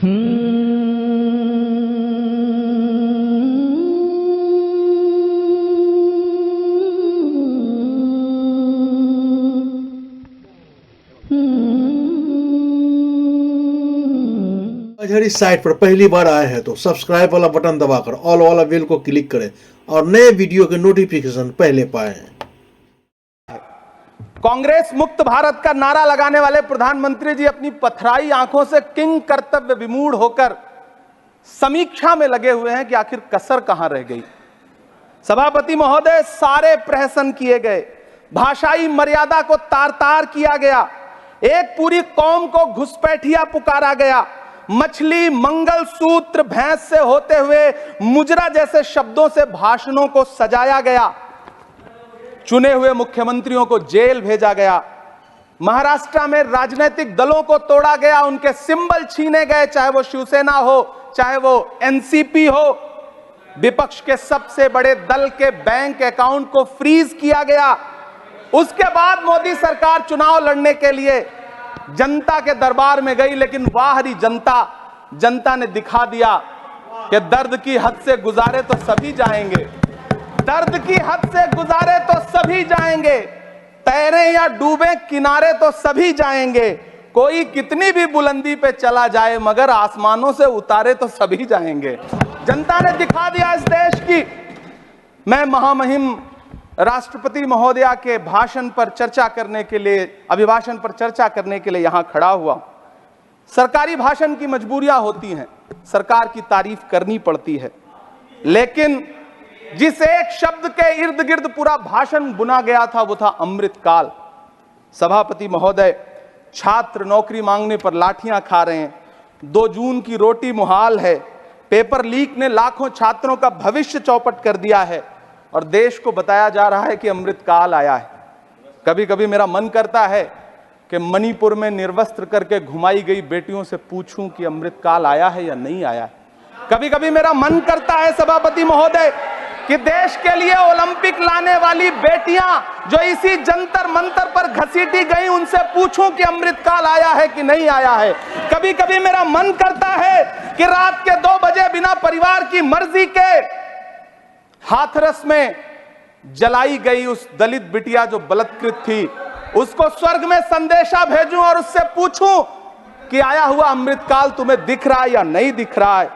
अगर इस साइट पर पहली बार आए हैं तो सब्सक्राइब वाला बटन दबाकर ऑल वाला बेल को क्लिक करें और नए वीडियो के नोटिफिकेशन पहले पाएं। कांग्रेस मुक्त भारत का नारा लगाने वाले प्रधानमंत्री जी अपनी पथराई आंखों से किंग कर्तव्य विमूढ़ होकर समीक्षा में लगे हुए हैं कि आखिर कसर कहां रह गई। सभापति महोदय, सारे प्रहसन किए गए, भाषाई मर्यादा को तार तार किया गया, एक पूरी कौम को घुसपैठिया पुकारा गया, मछली, मंगल सूत्र, भैंस से होते हुए मुजरा जैसे शब्दों से भाषणों को सजाया गया, चुने हुए मुख्यमंत्रियों को जेल भेजा गया, महाराष्ट्र में राजनीतिक दलों को तोड़ा गया, उनके सिंबल छीने गए, चाहे वो शिवसेना हो चाहे वो एनसीपी हो, विपक्ष के सबसे बड़े दल के बैंक अकाउंट को फ्रीज किया गया। उसके बाद मोदी सरकार चुनाव लड़ने के लिए जनता के दरबार में गई, लेकिन बाहरी जनता ने दिखा दिया कि दर्द की हद से गुजारे तो सभी जाएंगे, दर्द की हद से गुजारे तो सभी जाएंगे, तैरे या डूबे किनारे तो सभी जाएंगे, कोई कितनी भी बुलंदी पे चला जाए मगर आसमानों से उतारे तो सभी जाएंगे। जनता ने दिखा दिया इस देश की। मैं महामहिम राष्ट्रपति महोदया के भाषण पर चर्चा करने के लिए, अभिभाषण पर चर्चा करने के लिए यहां खड़ा हुआ। सरकारी भाषण की मजबूरियां होती हैं, सरकार की तारीफ करनी पड़ती है, लेकिन जिस एक शब्द के इर्द गिर्द पूरा भाषण बुना गया था वो था अमृतकाल। सभापति महोदय, छात्र नौकरी मांगने पर लाठियां खा रहे हैं, 2 जून की रोटी मुहाल है, पेपर लीक ने लाखों छात्रों का भविष्य चौपट कर दिया है और देश को बताया जा रहा है कि अमृतकाल आया है। कभी कभी मेरा मन करता है कि मणिपुर में निर्वस्त्र करके घुमाई गई बेटियों से पूछूं कि अमृतकाल आया है या नहीं आया है। कभी कभी मेरा मन करता है सभापति महोदय कि देश के लिए ओलंपिक लाने वाली बेटियां जो इसी जंतर मंतर पर घसीटी गई, उनसे पूछूं कि अमृतकाल आया है कि नहीं आया है। कभी कभी मेरा मन करता है कि रात के 2 बजे बिना परिवार की मर्जी के हाथरस में जलाई गई उस दलित बिटिया जो बलात्कृत थी, उसको स्वर्ग में संदेशा भेजूं और उससे पूछूं कि आया हुआ अमृतकाल तुम्हें दिख रहा है या नहीं दिख रहा है।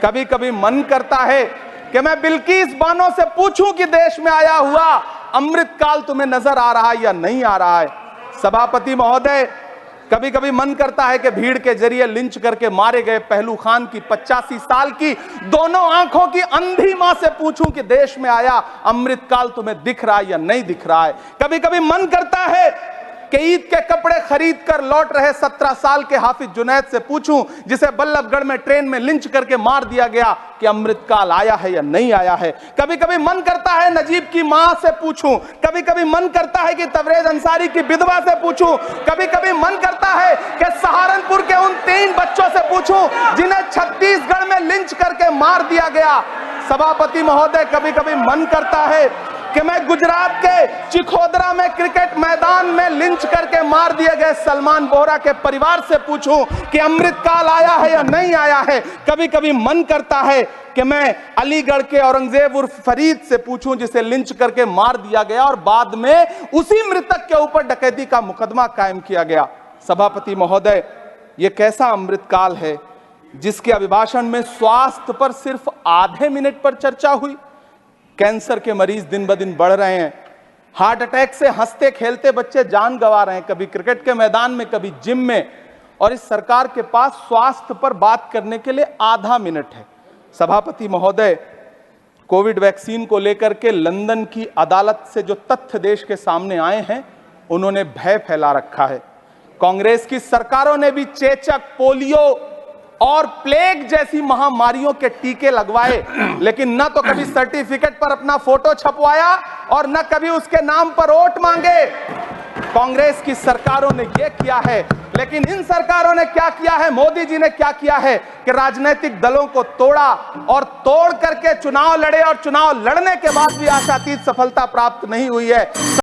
कभी कभी मन करता है कि मैं बिल्किस बानो से पूछूं कि देश में आया हुआ अमृतकाल तुम्हें नजर आ रहा है या नहीं आ रहा है। सभापति महोदय, कभी कभी मन करता है कि भीड़ के जरिए लिंच करके मारे गए पहलू खान की 85 साल की दोनों आंखों की अंधी मां से पूछूं कि देश में आया अमृतकाल तुम्हें दिख रहा है या नहीं दिख रहा है। कभी कभी मन करता है कि ईद के कपड़े खरीद कर लौट रहे 17 साल के हाफिज जुनैद से पूछूं, जिसे बल्लभगढ़ में ट्रेन में लिंच करके मार दिया गया, कि अमृतकाल आया है या नहीं आया है। कभी कभी मन करता है नजीब की मां से पूछूं, कभी कभी मन करता है कि तबरेज अंसारी की विधवा से पूछूं, कभी कभी मन करता है कि सहारनपुर के उन 3 बच्चों से पूछूं जिन्हें छत्तीसगढ़ में लिंच करके मार दिया गया। सभापति महोदय, कभी कभी मन करता है कि मैं गुजरात के चिखोदरा में क्रिकेट मैदान में लिंच करके मार दिए गए सलमान बोहरा के परिवार से पूछूं कि अमृतकाल आया है या नहीं आया है। कभी कभी मन करता है कि मैं अलीगढ़ के औरंगजेब उर्फ फरीद से पूछूं जिसे लिंच करके मार दिया गया और बाद में उसी मृतक के ऊपर डकैती का मुकदमा कायम किया गया। सभापति महोदय, यह कैसा अमृतकाल है जिसके अभिभाषण में स्वास्थ्य पर सिर्फ आधे मिनट पर चर्चा हुई। कैंसर के मरीज दिन ब दिन बढ़ रहे हैं, हार्ट अटैक से हंसते खेलते बच्चे जान गंवा रहे हैं, कभी क्रिकेट के मैदान में कभी जिम में, और इस सरकार के पास स्वास्थ्य पर बात करने के लिए आधा मिनट है। सभापति महोदय, कोविड वैक्सीन को लेकर के लंदन की अदालत से जो तथ्य देश के सामने आए हैं, उन्होंने भय फैला रखा है। कांग्रेस की सरकारों ने भी चेचक, पोलियो और प्लेग जैसी महामारियों के टीके लगवाए, लेकिन न तो कभी सर्टिफिकेट पर अपना फोटो छपवाया और न कभी उसके नाम पर वोट मांगे। कांग्रेस की सरकारों ने यह किया है, लेकिन इन सरकारों ने क्या किया है, मोदी जी ने क्या किया है कि राजनीतिक दलों को तोड़ा और तोड़ करके चुनाव लड़े और चुनाव लड़ने के बाद भी आशातीत सफलता प्राप्त नहीं हुई है।